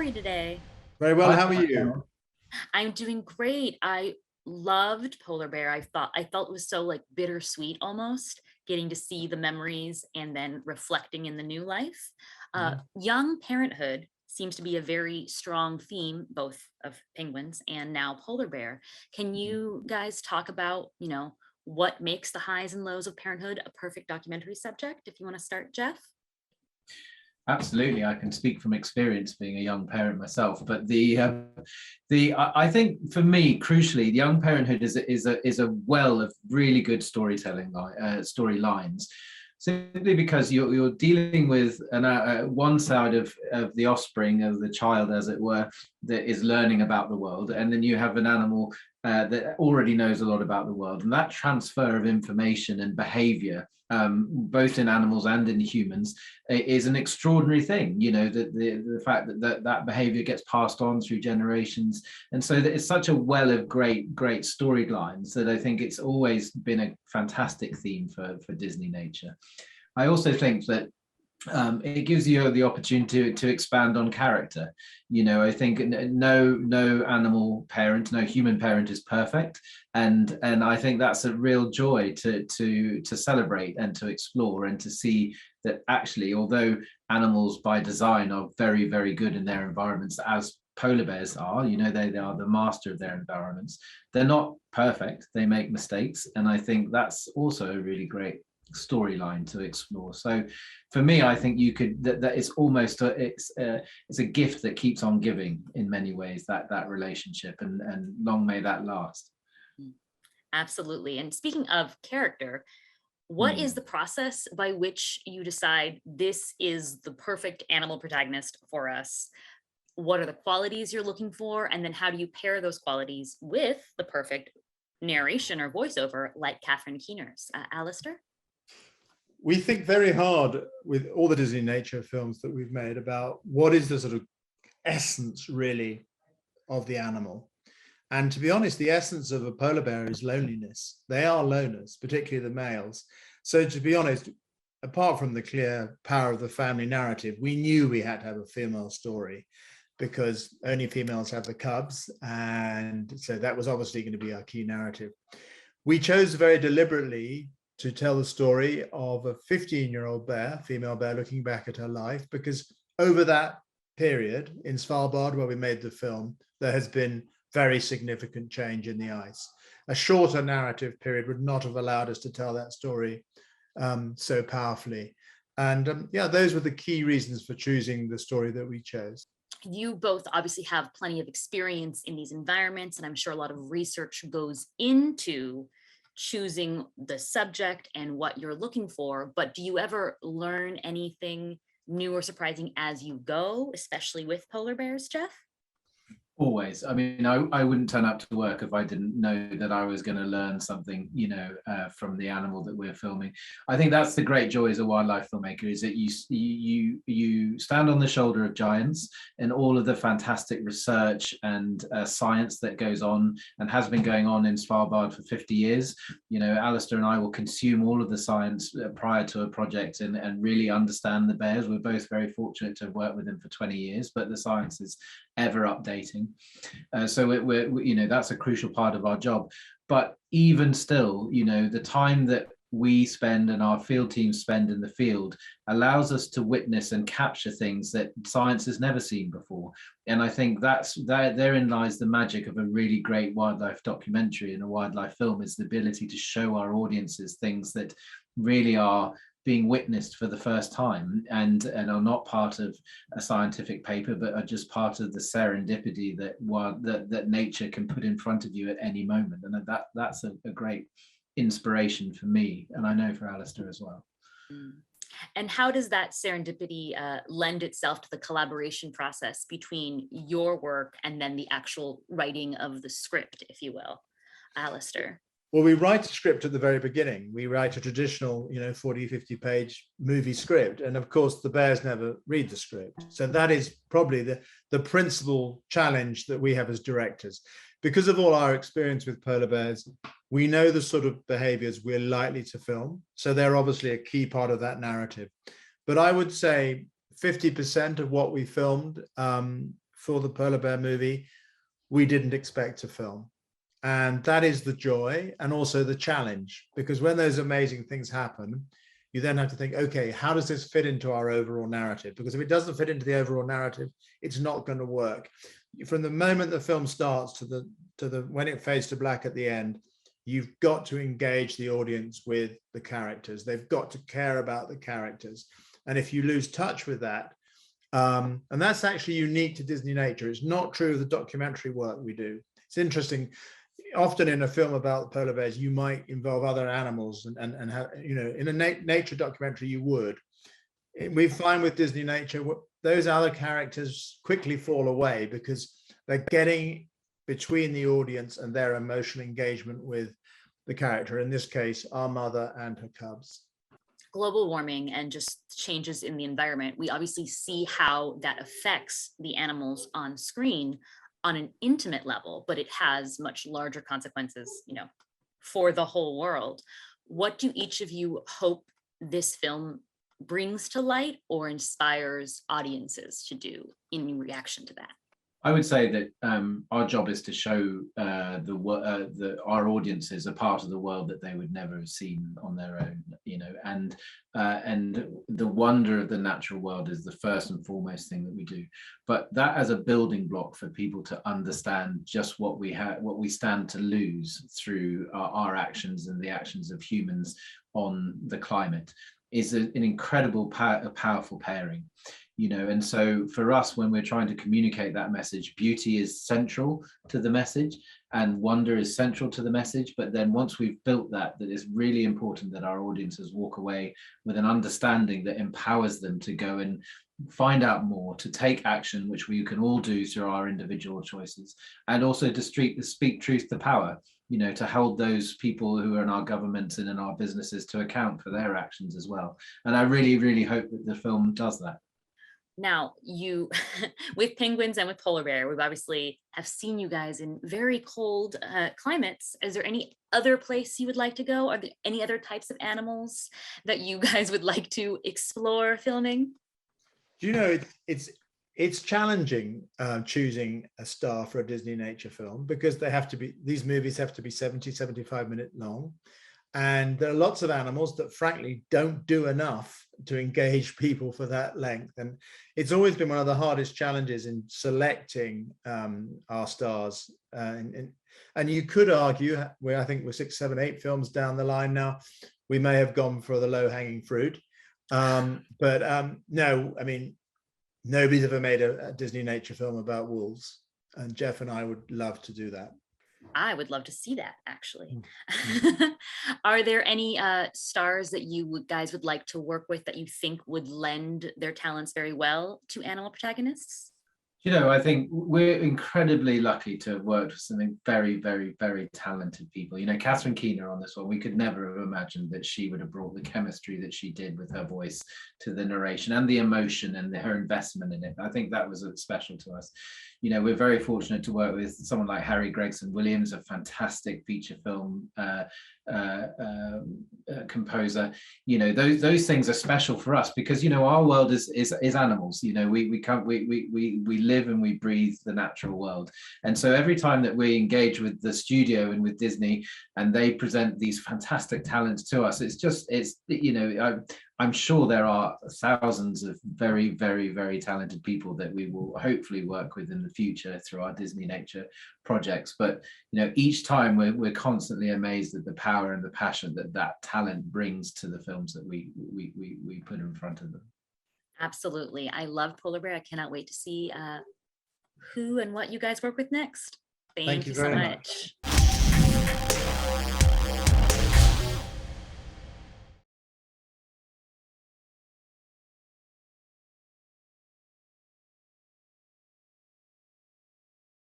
you today? Very well. I How are you? I'm doing great. I loved Polar Bear. I felt it was so like bittersweet almost, getting to see the memories and then reflecting in the new life. Mhm. Young parenthood seems to be a very strong theme, both of penguins and now polar bear. Can you guys talk about, what makes the highs and lows of parenthood a perfect documentary subject? If you want to start, Jeff. Absolutely, I can speak from experience being a young parent myself. But I think for me, crucially, Young Parenthood is a well of really good storytelling storylines. Simply because you're dealing with one side of the offspring of the child, as it were, that is learning about the world, and then you have an animal that already knows a lot about the world, and that transfer of information and behavior, both in animals and in humans, is an extraordinary thing. The fact that behavior gets passed on through generations, and so that it's such a well of great storylines that I think it's always been a fantastic theme for Disneynature. I also think that it gives you the opportunity to expand on character. I think no animal parent, no human parent is perfect, and I think that's a real joy to celebrate and to explore and to see that actually, although animals by design are very, very good in their environments, as polar bears are, they are the master of their environments. They're not perfect, they make mistakes, and I think that's also a really great storyline to explore. So for me, I think you could that it's almost it's a gift that keeps on giving in many ways, that relationship, and long may that last. Absolutely. And speaking of character, what is the process by which you decide this is the perfect animal protagonist for us? What are the qualities you're looking for? And then how do you pair those qualities with the perfect narration or voiceover like Catherine Keener's? Alastair? We think very hard with all the Disneynature films that we've made about what is the sort of essence really of the animal. And to be honest, the essence of a polar bear is loneliness. They are loners, particularly the males. So to be honest, apart from the clear power of the family narrative, we knew we had to have a female story because only females have the cubs. And so that was obviously going to be our key narrative. We chose very deliberately to tell the story of a 15-year-old bear, female bear, looking back at her life, because over that period in Svalbard, where we made the film, there has been very significant change in the ice. A shorter narrative period would not have allowed us to tell that story so powerfully. And those were the key reasons for choosing the story that we chose. You both obviously have plenty of experience in these environments, and I'm sure a lot of research goes into choosing the subject and what you're looking for. But do you ever learn anything new or surprising as you go, especially with polar bears, Jeff? Always. I mean, I wouldn't turn up to work if I didn't know that I was going to learn something, from the animal that we're filming. I think that's the great joy as a wildlife filmmaker, is that you stand on the shoulder of giants, and all of the fantastic research and science that goes on and has been going on in Svalbard for 50 years. Alastair and I will consume all of the science prior to a project and really understand the bears. We're both very fortunate to have worked with them for 20 years, but the science is ever updating. So we're that's a crucial part of our job. But even still, the time that we spend and our field teams spend in the field allows us to witness and capture things that science has never seen before. And I think therein lies the magic of a really great wildlife documentary and a wildlife film, is the ability to show our audiences things that really are being witnessed for the first time and are not part of a scientific paper, but are just part of the serendipity that nature can put in front of you at any moment. And that's a great inspiration for me, and I know for Alastair as well. And how does that serendipity lend itself to the collaboration process between your work and then the actual writing of the script, if you will? Alastair? Well, we write a script at the very beginning. We write a traditional, 40, 50-page movie script. And of course, the bears never read the script. So that is probably the principal challenge that we have as directors. Because of all our experience with polar bears, we know the sort of behaviors we're likely to film. So they're obviously a key part of that narrative. But I would say 50% of what we filmed for the polar bear movie we didn't expect to film. And that is the joy and also the challenge, because when those amazing things happen, you then have to think, okay, how does this fit into our overall narrative? Because if it doesn't fit into the overall narrative, it's not going to work. From the moment the film starts to the when it fades to black at the end, you've got to engage the audience with the characters. They've got to care about the characters. And if you lose touch with that, and that's actually unique to Disneynature. It's not true of the documentary work we do. It's interesting. Often in a film about polar bears, you might involve other animals and have, you know, in a nature documentary, you would. We find with Disneynature, those other characters quickly fall away because they're getting between the audience and their emotional engagement with the character, in this case, our mother and her cubs. Global warming and just changes in the environment, we obviously see how that affects the animals on screen on an intimate level, but it has much larger consequences, you know, for the whole world. What do each of you hope this film brings to light or inspires audiences to do in reaction to that? I would say that our job is to show our audiences a part of the world that they would never have seen on their own, you know, and the wonder of the natural world is the first and foremost thing that we do. But that as a building block for people to understand just what we stand to lose through our actions and the actions of humans on the climate is an incredible, powerful pairing. You know, and so for us, when we're trying to communicate that message, beauty is central to the message and wonder is central to the message. But then once we've built that it's really important that our audiences walk away with an understanding that empowers them to go and find out more, to take action, which we can all do through our individual choices, and also to speak truth to power, you know, to hold those people who are in our governments and in our businesses to account for their actions as well. And I really, really hope that the film does that. Now, you, with penguins and with polar bear, we've obviously have seen you guys in very cold climates. Is there any other place you would like to go? Are there any other types of animals that you guys would like to explore filming? Do you know, it's challenging choosing a star for a Disneynature film because these movies have to be 70-75 minutes long. And there are lots of animals that frankly don't do enough to engage people for that length. And it's always been one of the hardest challenges in selecting our stars. And you could argue, I think we're 6, 7, 8 films down the line now, we may have gone for the low-hanging fruit. But no, I mean, nobody's ever made a Disneynature film about wolves. And Jeff and I would love to do that. I would love to see that, actually. Are there any stars that you guys would like to work with that you think would lend their talents very well to animal protagonists? You know, I think we're incredibly lucky to have worked with some very, very, very talented people. You know, Catherine Keener on this one, we could never have imagined that she would have brought the chemistry that she did with her voice to the narration and the emotion and her investment in it. I think that was special to us. You know, we're very fortunate to work with someone like Harry Gregson Williams, a fantastic feature film composer. You know, those things are special for us because, you know, our world is animals. You know, we live and we breathe the natural world. And so every time that we engage with the studio and with Disney and they present these fantastic talents to us, it's you know, I'm sure there are thousands of very, very, very talented people that we will hopefully work with in the future through our Disneynature projects. But, you know, each time we're constantly amazed at the power and the passion that talent brings to the films that we put in front of them. Absolutely. I love Polar Bear. I cannot wait to see who and what you guys work with next. Thank you so very much. much.